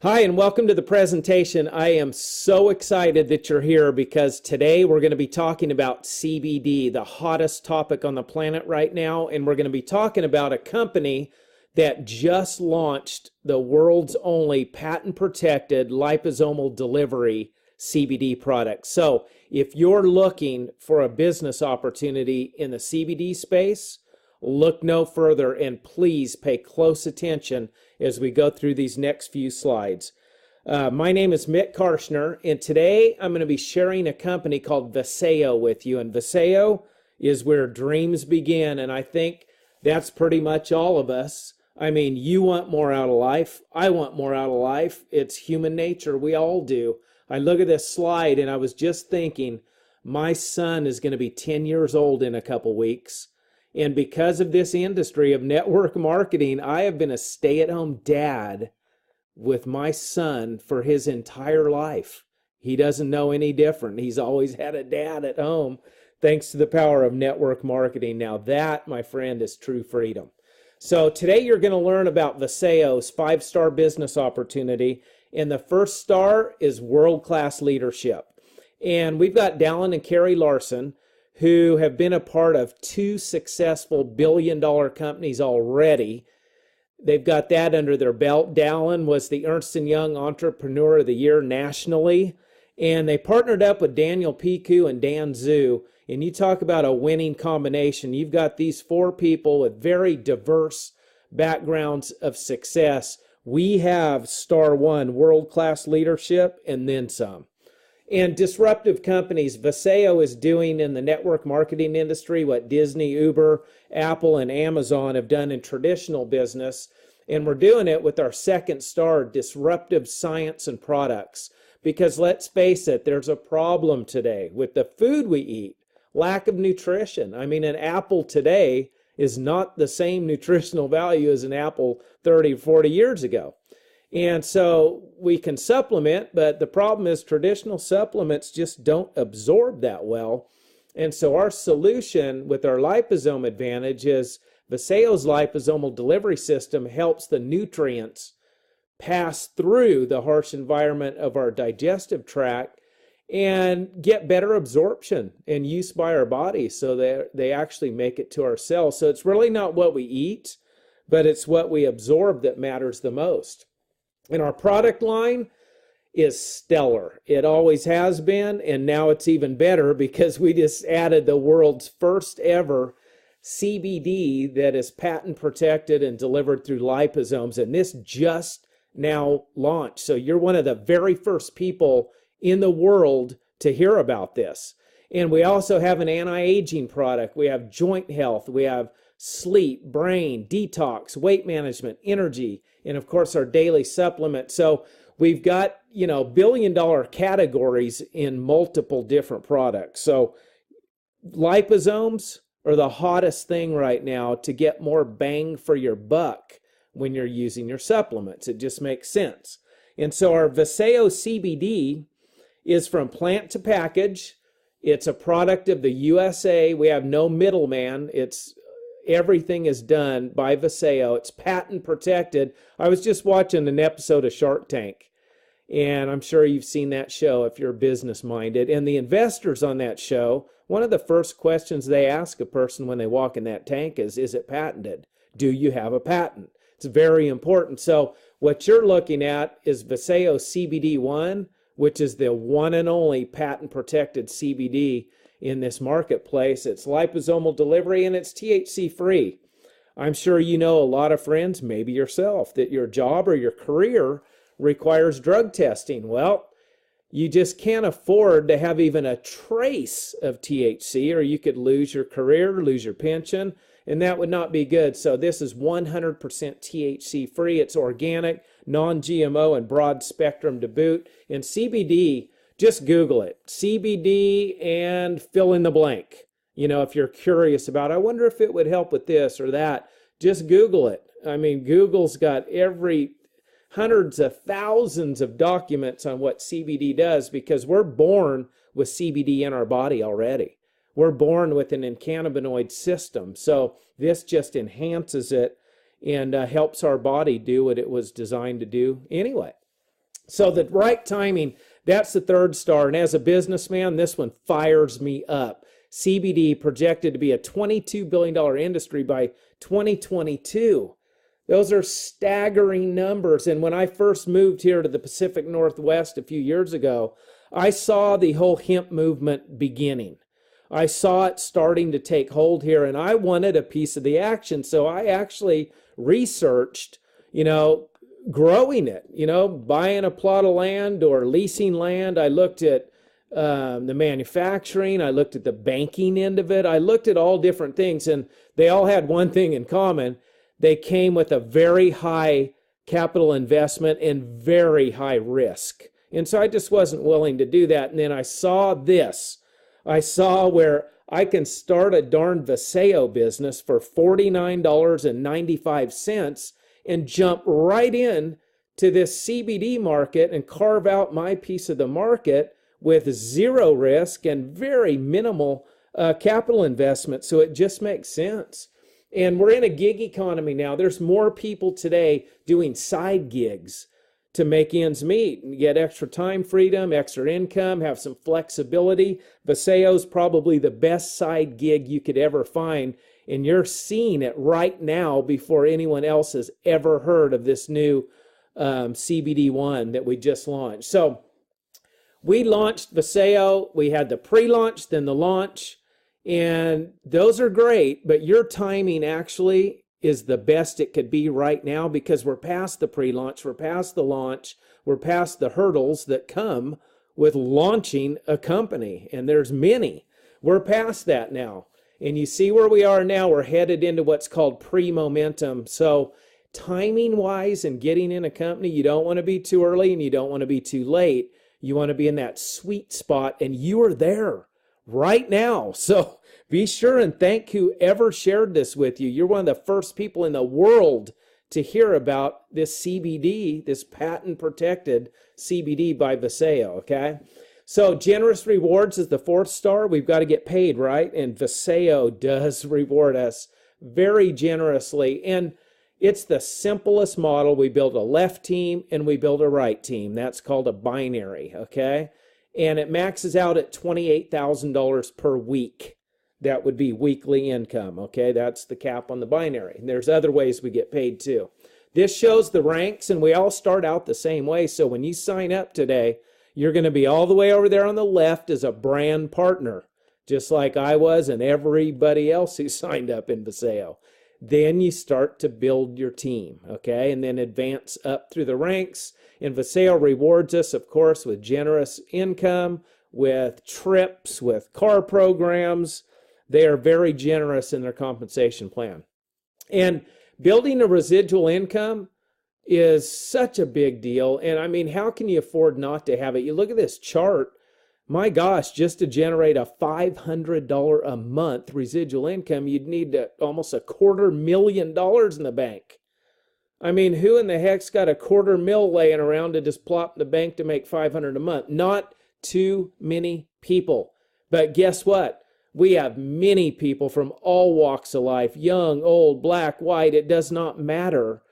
Hi, and welcome to the presentation. I am so excited that you're here because today we're going to be talking about CBD, the hottest topic on the planet right now. And we're going to be talking about a company that just launched the world's only patent-protected liposomal delivery CBD product. So if you're looking for a business opportunity in the CBD space, look no further, and please pay close attention as we go through these next few slides. My name is Mick Karshner, and today I'm going to be sharing a company called Vasayo with you. And Vasayo is where dreams begin, and I think that's pretty much all of us. I mean, you want more out of life. I want more out of life. It's human nature. We all do. I look at this slide, and I was just thinking, my son is going to be 10 years old in a couple weeks. And because of this industry of network marketing, I have been a stay-at-home dad with my son for his entire life. He doesn't know any different. He's always had a dad at home, thanks to the power of network marketing. Now that, my friend, is true freedom. So today you're going to learn about Vasayo's 5-star business opportunity. And the first star is world-class leadership. And we've got Dallin and Karree Larsen, who have been a part of 2 successful billion-dollar companies already. They've got that under their belt. Dallin was the Ernst Young Entrepreneur of the Year nationally, and they partnered up with Daniel Piku and Dan Zhu. And you talk about a winning combination. You've got these 4 people with very diverse backgrounds of success. We have star 1, world-class leadership, and then some. And disruptive companies, Vasayo is doing in the network marketing industry what Disney, Uber, Apple, and Amazon have done in traditional business. And we're doing it with our 2nd star, disruptive science and products. Because let's face it, there's a problem today with the food we eat, lack of nutrition. I mean, an apple today is not the same nutritional value as an apple 30 or 40 years ago. And so we can supplement, but the problem is traditional supplements just don't absorb that well. And so our solution with our liposome advantage is Vasayo's liposomal delivery system helps the nutrients pass through the harsh environment of our digestive tract and get better absorption and use by our body so that they actually make it to our cells. So it's really not what we eat, but it's what we absorb that matters the most. And our product line is stellar. It always has been, and now it's even better because we just added the world's first ever CBD that is patent protected and delivered through liposomes. And this just now launched. So you're one of the very first people in the world to hear about this. And we also have an anti-aging product. We have joint health. We have sleep, brain, detox, weight management, energy, and of course our daily supplement. So we've got, billion-dollar categories in multiple different products. So liposomes are the hottest thing right now to get more bang for your buck when you're using your supplements. It just makes sense. And so our Vasayo CBD is from plant to package. It's a product of the USA. We have no middleman. Everything is done by Vasayo. It's patent protected. I was just watching an episode of Shark Tank, and I'm sure you've seen that show if you're business minded. And the investors on that show, one of the first questions they ask a person when they walk in that tank is it patented? Do you have a patent? It's very important. So what you're looking at is Vasayo CBD 1, which is the one and only patent protected CBD in this marketplace. It's liposomal delivery and it's THC free. I'm sure you know a lot of friends, maybe yourself, that your job or your career requires drug testing. Well, you just can't afford to have even a trace of THC, or you could lose your career, lose your pension, and that would not be good. So this is 100% THC free. It's organic, non-GMO, and broad spectrum to boot. And CBD, just Google it. CBD and fill in the blank. If you're curious about, I wonder if it would help with this or that, just Google it. I mean, Google's got hundreds of thousands of documents on what CBD does because we're born with CBD in our body already. We're born with an cannabinoid system. So this just enhances it and helps our body do what it was designed to do anyway. So the right timing, that's the third star. And as a businessman, this one fires me up. CBD projected to be a $22 billion industry by 2022. Those are staggering numbers. And when I first moved here to the Pacific Northwest a few years ago, I saw the whole hemp movement beginning. I saw it starting to take hold here, and I wanted a piece of the action. So I actually researched, growing it, buying a plot of land or leasing land. I looked at the manufacturing. I looked at the banking end of it. I looked at all different things, and they all had one thing in common. They came with a very high capital investment and very high risk. And so I just wasn't willing to do that. And then I saw this. I saw where I can start a darn Vasayo business for $49.95 and jump right in to this CBD market and carve out my piece of the market with zero risk and very minimal capital investment. So it just makes sense. And we're in a gig economy now. There's more people today doing side gigs to make ends meet and get extra time freedom, extra income, have some flexibility. Vasayo's probably the best side gig you could ever find, and you're seeing it right now before anyone else has ever heard of this new CBD one that we just launched. So we launched Vasayo. We had the pre-launch, then the launch, and those are great, but your timing actually is the best it could be right now, because we're past the pre-launch, we're past the launch, we're past the hurdles that come with launching a company, and there's many. We're past that now, and you see where we are now. We're headed into what's called pre-momentum. So timing-wise and getting in a company, you don't want to be too early and you don't want to be too late. You want to be in that sweet spot, and you are there right now. So be sure and thank whoever shared this with you. You're one of the first people in the world to hear about this CBD, this patent-protected CBD by Vasayo, okay? So generous rewards is the fourth star. We've got to get paid, right? And Vasayo does reward us very generously. And it's the simplest model. We build a left team and we build a right team. That's called a binary, okay? And it maxes out at $28,000 per week. That would be weekly income, okay? That's the cap on the binary. And there's other ways we get paid too. This shows the ranks, and we all start out the same way. So when you sign up today, you're going to be all the way over there on the left as a brand partner, just like I was and everybody else who signed up in Vasayo. Then you start to build your team, okay? And then advance up through the ranks. And Vasayo rewards us, of course, with generous income, with trips, with car programs. They are very generous in their compensation plan. And building a residual income is such a big deal. And I mean, how can you afford not to have it? You look at this chart, my gosh, just to generate a $500 a month residual income, you'd need almost $250,000 in the bank. I mean, who in the heck's got $250,000 laying around to just plop in the bank to make $500 a month? Not too many people. But guess what? We have many people from all walks of life, young, old, black, white, it does not matter,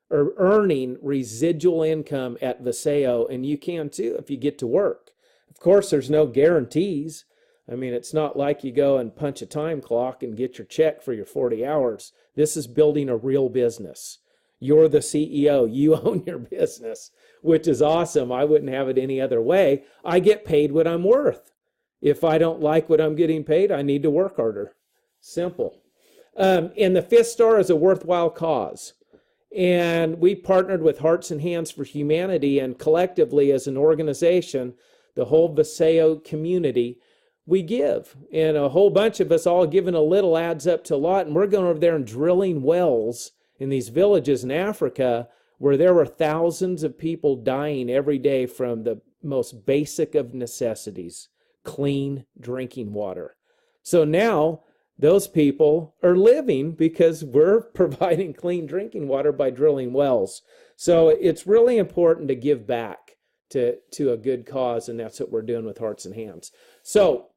are earning residual income at Vasayo, and you can too if you get to work. Of course, there's no guarantees. I mean, it's not like you go and punch a time clock and get your check for your 40 hours. This is building a real business. You're the CEO. You own your business, which is awesome. I wouldn't have it any other way. I get paid what I'm worth. If I don't like what I'm getting paid, I need to work harder. Simple. And the fifth star is a worthwhile cause. And we partnered with Hearts and Hands for Humanity, and collectively as an organization, the whole Vasayo community, we give. And a whole bunch of us all giving a little adds up to a lot. And we're going over there and drilling wells in these villages in Africa where there were thousands of people dying every day from the most basic of necessities, clean drinking water. So now those people are living because we're providing clean drinking water by drilling wells. So it's really important to give back to a good cause, and that's what we're doing with Hearts and Hands. So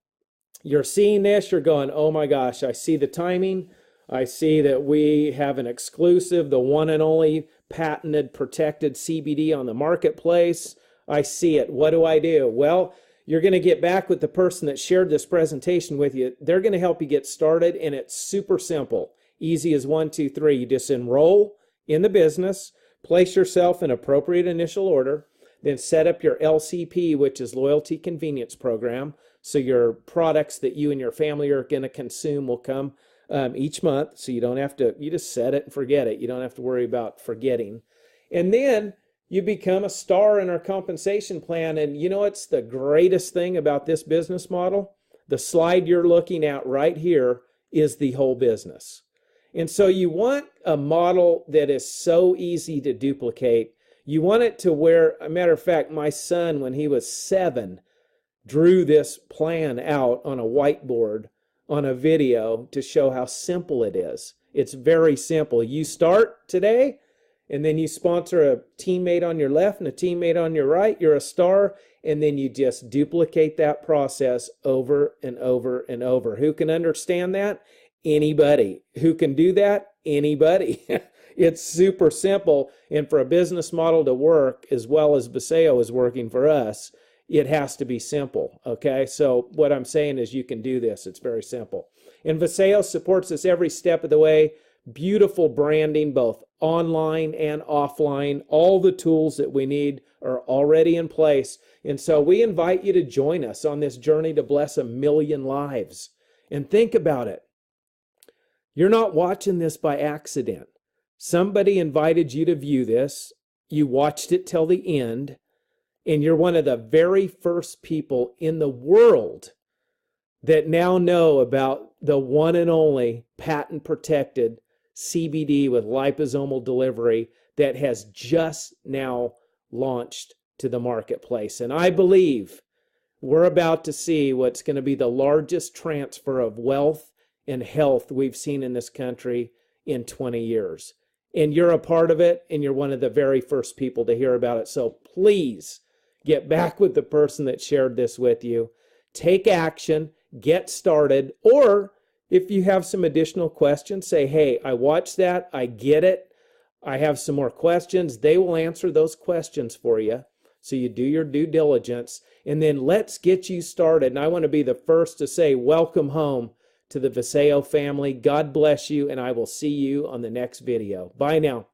you're seeing this, you're going, oh my gosh, I see the timing. I see that we have an exclusive, the one and only patented, protected CBD on the marketplace. I see it. What do I do? Well, you're going to get back with the person that shared this presentation with you. They're going to help you get started, and it's super simple. Easy as 1, 2, 3. You just enroll in the business, place yourself in appropriate initial order, then set up your LCP, which is Loyalty Convenience Program. So your products that you and your family are going to consume will come each month. So you don't have to, you just set it and forget it. You don't have to worry about forgetting. And then you become a star in our compensation plan. And you know what's the greatest thing about this business model? The slide you're looking at right here is the whole business. And so you want a model that is so easy to duplicate. You want it to where, a matter of fact, my son, when he was 7, drew this plan out on a whiteboard on a video to show how simple it is. It's very simple. You start today, and then you sponsor a teammate on your left and a teammate on your right. You're a star, and then you just duplicate that process over and over and over. Who can understand that? Anybody. Who can do that? Anybody. It's super simple, and for a business model to work as well as Vasayo is working for us, it has to be simple, okay? So what I'm saying is you can do this. It's very simple. And Vasayo supports us every step of the way. Beautiful branding, both online and offline. All the tools that we need are already in place. And so we invite you to join us on this journey to bless 1 million lives. And think about it. You're not watching this by accident. Somebody invited you to view this. You watched it till the end. And you're one of the very first people in the world that now know about the one and only patent-protected CBD with liposomal delivery that has just now launched to the marketplace. And I believe we're about to see what's going to be the largest transfer of wealth and health we've seen in this country in 20 years. And you're a part of it, and you're one of the very first people to hear about it. So please get back with the person that shared this with you. Take action, get started, or if you have some additional questions, say, hey, I watched that, I get it, I have some more questions. They will answer those questions for you. So you do your due diligence, and then let's get you started. And I want to be the first to say, welcome home to the Vasayo family. God bless you, and I will see you on the next video. Bye now.